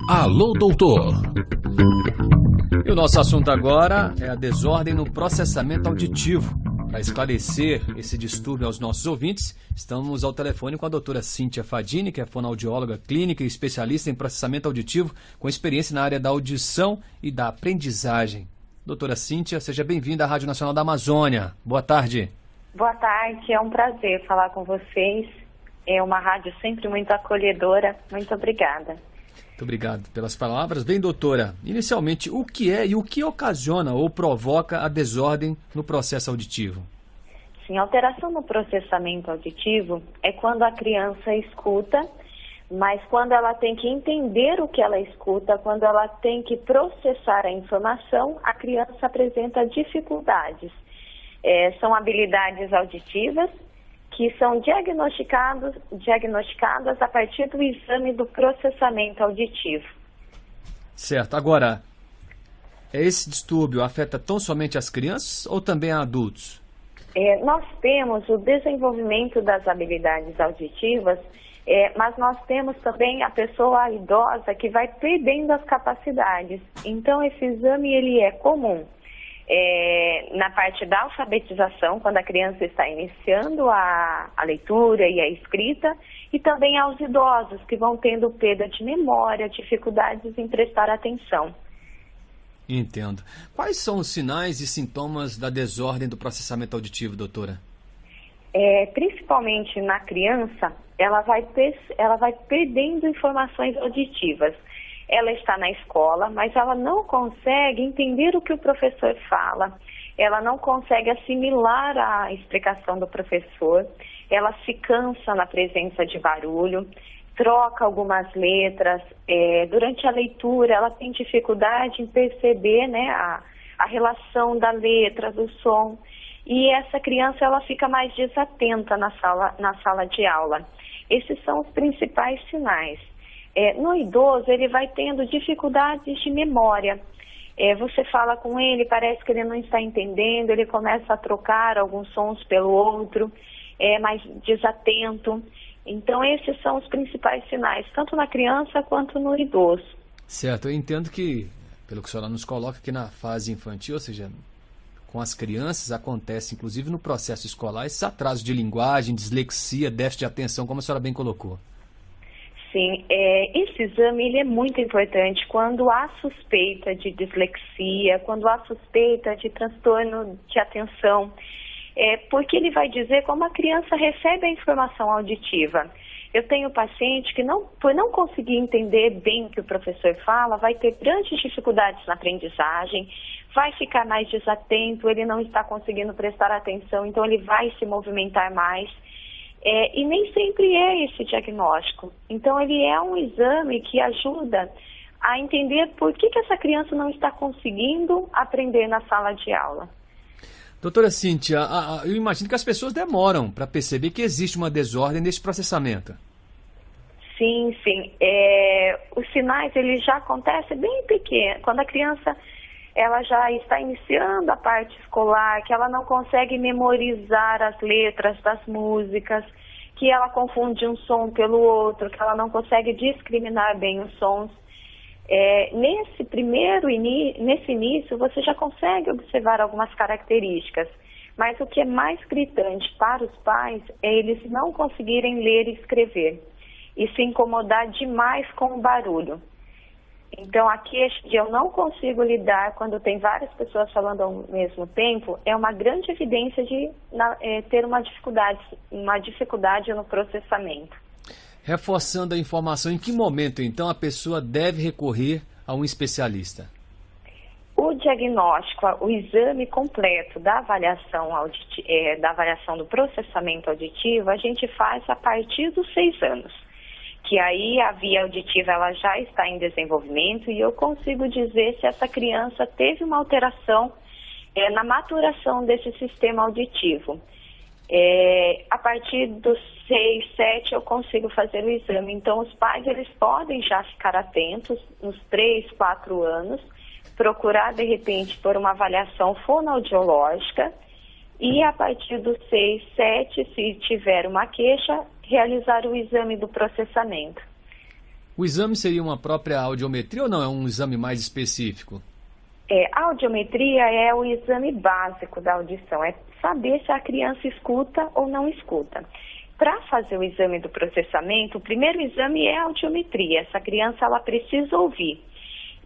Alô, doutor. E o nosso assunto agora é a desordem no processamento auditivo. Para esclarecer esse distúrbio aos nossos ouvintes, estamos ao telefone com a doutora Cíntia Fadini, que é fonoaudióloga clínica e especialista em processamento auditivo, com experiência na área da audição e da aprendizagem. Doutora Cíntia, seja bem-vinda à Rádio Nacional da Amazônia. Boa tarde. Boa tarde, é um prazer falar com vocês. É uma rádio sempre muito acolhedora. Muito obrigada. Muito obrigado pelas palavras. Bem, doutora, inicialmente, o que é e o que ocasiona ou provoca a desordem no processo auditivo? Sim, alteração no processamento auditivo é quando a criança escuta, mas quando ela tem que entender o que ela escuta, quando ela tem que processar a informação, a criança apresenta dificuldades. São habilidades auditivas que são diagnosticadas a partir do exame do processamento auditivo. Certo. Agora, esse distúrbio afeta tão somente as crianças ou também a adultos? Nós temos o desenvolvimento das habilidades auditivas, mas nós temos também a pessoa idosa que vai perdendo as capacidades. Então, esse exame ele é comum. Na parte da alfabetização, quando a criança está iniciando a leitura e a escrita, e também aos idosos que vão tendo perda de memória, dificuldades em prestar atenção. Entendo. Quais são os sinais e sintomas da desordem do processamento auditivo, doutora? Principalmente na criança, ela vai perdendo informações auditivas. Ela está na escola, mas ela não consegue entender o que o professor fala, ela não consegue assimilar a explicação do professor, ela se cansa na presença de barulho, troca algumas letras, durante a leitura ela tem dificuldade em perceber, né, a relação da letra, do som, e essa criança ela fica mais desatenta na sala de aula. Esses são os principais sinais. No idoso, ele vai tendo dificuldades de memória. Você fala com ele, parece que ele não está entendendo, ele começa a trocar alguns sons pelo outro, é mais desatento. Então, esses são os principais sinais, tanto na criança quanto no idoso. Certo, eu entendo que, pelo que a senhora nos coloca aqui na fase infantil, ou seja, com as crianças acontece, inclusive no processo escolar, esse atraso de linguagem, dislexia, déficit de atenção, como a senhora bem colocou. Sim, esse exame ele é muito importante quando há suspeita de dislexia, quando há suspeita de transtorno de atenção, porque ele vai dizer como a criança recebe a informação auditiva. Eu tenho paciente que, por não conseguir entender bem o que o professor fala, vai ter grandes dificuldades na aprendizagem, vai ficar mais desatento, ele não está conseguindo prestar atenção, então ele vai se movimentar mais. E nem sempre é esse diagnóstico. Então, ele é um exame que ajuda a entender por que essa criança não está conseguindo aprender na sala de aula. Doutora Cíntia, eu imagino que as pessoas demoram para perceber que existe uma desordem nesse processamento. Sim. Os sinais eles já acontecem bem pequenos. Quando a criança ela já está iniciando a parte escolar, que ela não consegue memorizar as letras das músicas, que ela confunde um som pelo outro, que ela não consegue discriminar bem os sons. Nesse início, você já consegue observar algumas características, mas o que é mais gritante para os pais é eles não conseguirem ler e escrever, e se incomodar demais com o barulho. Então, a queixa de eu não consigo lidar quando tem várias pessoas falando ao mesmo tempo é uma grande evidência de ter uma dificuldade no processamento. Reforçando a informação, em que momento, então, a pessoa deve recorrer a um especialista? O diagnóstico, o exame completo da avaliação do processamento auditivo, a gente faz a partir dos 6 anos. Que aí a via auditiva ela já está em desenvolvimento e eu consigo dizer se essa criança teve uma alteração na maturação desse sistema auditivo. A partir dos 6, 7 eu consigo fazer o exame. Então os pais eles podem já ficar atentos nos 3, 4 anos, procurar de repente por uma avaliação fonoaudiológica e a partir dos 6, 7, se tiver uma queixa, realizar o exame do processamento. O exame seria uma própria audiometria ou não? É um exame mais específico? A audiometria é o exame básico da audição, é saber se a criança escuta ou não escuta. Para fazer o exame do processamento, o primeiro exame é a audiometria. Essa criança ela precisa ouvir.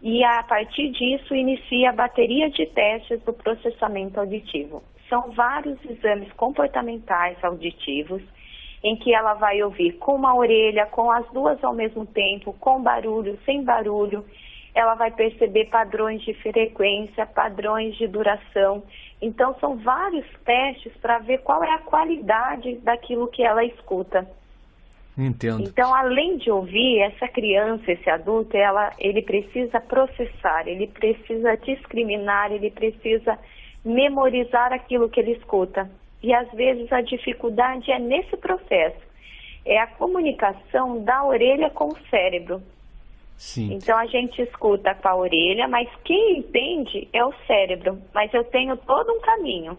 E a partir disso inicia a bateria de testes do processamento auditivo. São vários exames comportamentais auditivos, em que ela vai ouvir com uma orelha, com as duas ao mesmo tempo, com barulho, sem barulho. Ela vai perceber padrões de frequência, padrões de duração. Então, são vários testes para ver qual é a qualidade daquilo que ela escuta. Entendo. Então, além de ouvir, essa criança, esse adulto, ele precisa processar, ele precisa discriminar, ele precisa memorizar aquilo que ele escuta. E, às vezes, a dificuldade é nesse processo. É a comunicação da orelha com o cérebro. Sim. Então, a gente escuta com a orelha, mas quem entende é o cérebro. Mas eu tenho todo um caminho.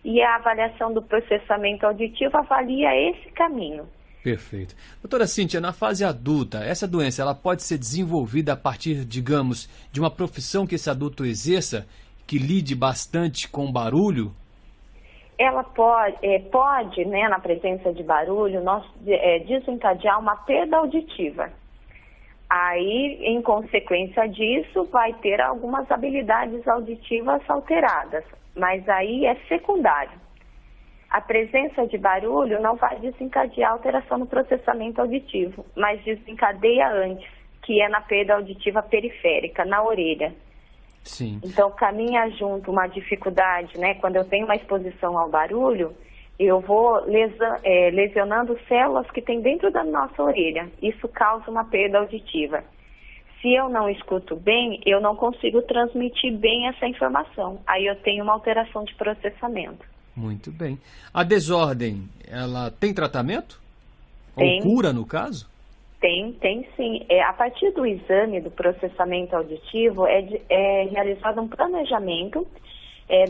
E a avaliação do processamento auditivo avalia esse caminho. Perfeito. Doutora Cíntia, na fase adulta, essa doença ela pode ser desenvolvida a partir, digamos, de uma profissão que esse adulto exerça, que lide bastante com barulho? Ela pode, né, na presença de barulho, desencadear uma perda auditiva. Aí, em consequência disso, vai ter algumas habilidades auditivas alteradas, mas aí é secundário. A presença de barulho não vai desencadear alteração no processamento auditivo, mas desencadeia antes, que é na perda auditiva periférica, na orelha. Sim. Então, caminha junto uma dificuldade, né? Quando eu tenho uma exposição ao barulho, eu vou lesionando células que tem dentro da nossa orelha. Isso causa uma perda auditiva. Se eu não escuto bem, eu não consigo transmitir bem essa informação. Aí eu tenho uma alteração de processamento. Muito bem. A desordem, ela tem tratamento? Tem. Ou cura, no caso? Tem sim. A partir do exame do processamento auditivo, é realizado um planejamento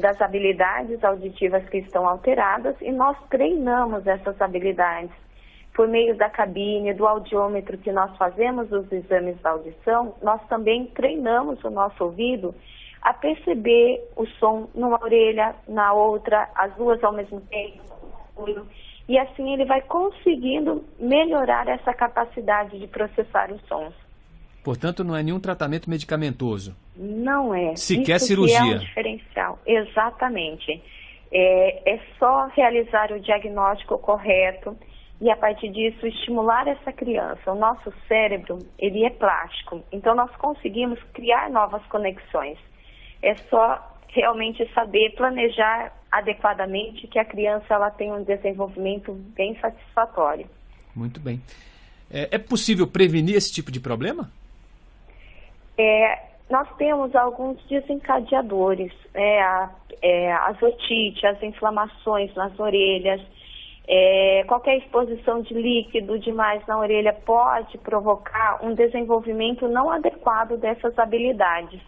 das habilidades auditivas que estão alteradas e nós treinamos essas habilidades. Por meio da cabine, do audiômetro que nós fazemos os exames da audição, nós também treinamos o nosso ouvido a perceber o som numa orelha, na outra, as duas ao mesmo tempo. E assim ele vai conseguindo melhorar essa capacidade de processar os sons. Portanto, não é nenhum tratamento medicamentoso? Não é. Sequer Isso cirurgia? Que é um diferencial. Exatamente. É só realizar o diagnóstico correto e, a partir disso, estimular essa criança. O nosso cérebro, ele é plástico, então nós conseguimos criar novas conexões. É só realmente saber planejar adequadamente que a criança ela tenha um desenvolvimento bem satisfatório. Muito bem. É possível prevenir esse tipo de problema? Nós temos alguns desencadeadores, as otites, as inflamações nas orelhas, qualquer exposição de líquido demais na orelha pode provocar um desenvolvimento não adequado dessas habilidades.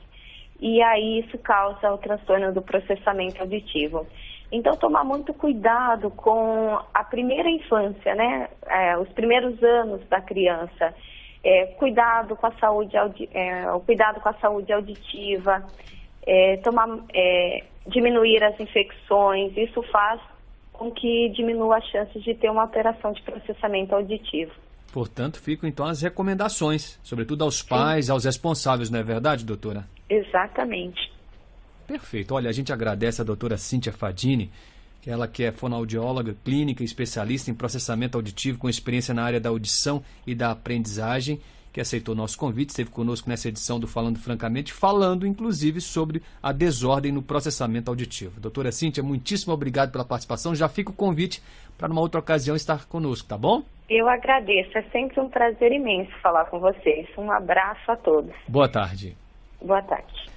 E aí isso causa o transtorno do processamento auditivo. Então, tomar muito cuidado com a primeira infância, né? Os primeiros anos da criança. Cuidado com a saúde, cuidado com a saúde auditiva, diminuir as infecções. Isso faz com que diminua as chances de ter uma alteração de processamento auditivo. Portanto, ficam então as recomendações, sobretudo aos pais, sim, aos responsáveis, não é verdade, doutora? Exatamente. Perfeito. Olha, a gente agradece a doutora Cíntia Fadini, que é fonoaudióloga clínica e especialista em processamento auditivo com experiência na área da audição e da aprendizagem, que aceitou nosso convite, esteve conosco nessa edição do Falando Francamente, falando inclusive sobre a desordem no processamento auditivo. Doutora Cíntia, muitíssimo obrigado pela participação. Já fica o convite para numa outra ocasião estar conosco, tá bom? Eu agradeço, é sempre um prazer imenso falar com vocês. Um abraço a todos. Boa tarde. Boa tarde.